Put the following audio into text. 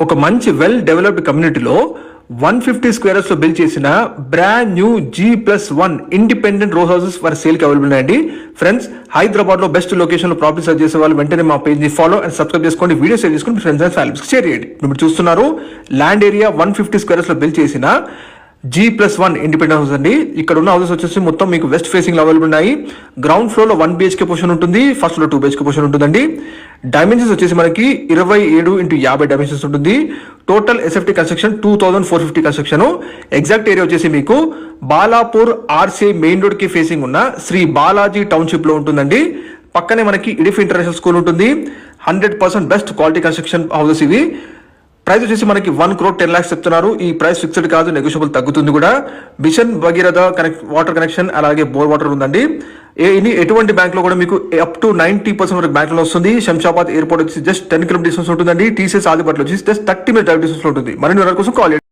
ఒక మంచి well developed కమ్యూనిటీలో 150 స్క్వేర్స్ లో బిల్డ్ చేసిన బ్రాండ్ న్యూ G+1 ఇండిపెండెంట్ రో హౌసెస్ ఫర్ సేల్ కి అవైలబుల్ ఉన్నాయండి. ఫ్రెండ్స్, హైదరాబాద్ లో బెస్ట్ లొకేషన్ లో ప్రాపర్టీ సర్చ్ చేసే వాళ్ళు వెంటనే మా పేజ్ ని ఫాలో అండ్ సబ్స్క్రైబ్ చేసుకోండి, వీడియో షేర్ చేసుకోండి, మీ ఫ్రెండ్స్ అండ్ ఫ్యామిలీస్ షేర్ చేయండి. మీరు చూస్తున్నారు ల్యాండ్ ఏరియా 150 స్క్వేర్స్ లో బిల్డ్ చేసిన G+1 ఇండిపెండెంట్ హౌస్ అండి. ఇక్కడ ఉన్న హౌసెస్ వచ్చేసి మొత్తం మీకు వెస్ట్ ఫేసింగ్ లో అవైలబుల్ ఉన్నాయి. గ్రౌండ్ ఫ్లోర్ లో 1 BHK పోర్షన్ ఉంటుంది, ఫస్ట్ ఫ్లోర్ 2 BHK పోర్షన్ ఉంటుందండి. డైమెన్షన్స్ వచ్చేసి మనకి 27x50 డైమెన్షన్స్ ఉంటుంది. Total SFT construction 2450 construction. Exact area వచ్చేసి మీకు బాలాపూర్ RCA మెయిన్ రోడ్ కి ఫేసింగ్ ఉన్న శ్రీ బాలాజీ టౌన్షిప్ లో ఉంటుందండి. పక్కనే మనకి ఇడిఫ్ ఇంటర్నేషనల్ స్కూల్ ఉంటుంది. 100% బెస్ట్ క్వాలిటీ కన్స్ట్రక్షన్ హౌసెస్ ఇవి. ప్రైస్ వచ్చేసి మనకి 1 crore 10 lakhs చెప్తున్నారు. ఈ ప్రైస్ ఫిక్స్డ్ కాదు, నెగోషియబుల్ తగ్గుతుంది కూడా. మిషన్ భగీరథ వాటర్ కనెక్షన్ అలాగే బోర్ వాటర్ ఉందండి. ఎటువంటి బ్యాంక్ లో కూడా మీకు అప్ టు 90% వరకు బ్యాంక్ లో వస్తుంది. శంషాబాద్ ఎయిర్పోర్ట్ వచ్చి జస్ట్ 10 km డిస్టెన్స్ ఉంటుందండి. TCS ఆదిపట్లో వచ్చి జస్ట్ 30 minutes డ్రైవ్ డిస్టెన్స్ ఉంటుంది. మరిన్ని వివరాల కోసం కాల్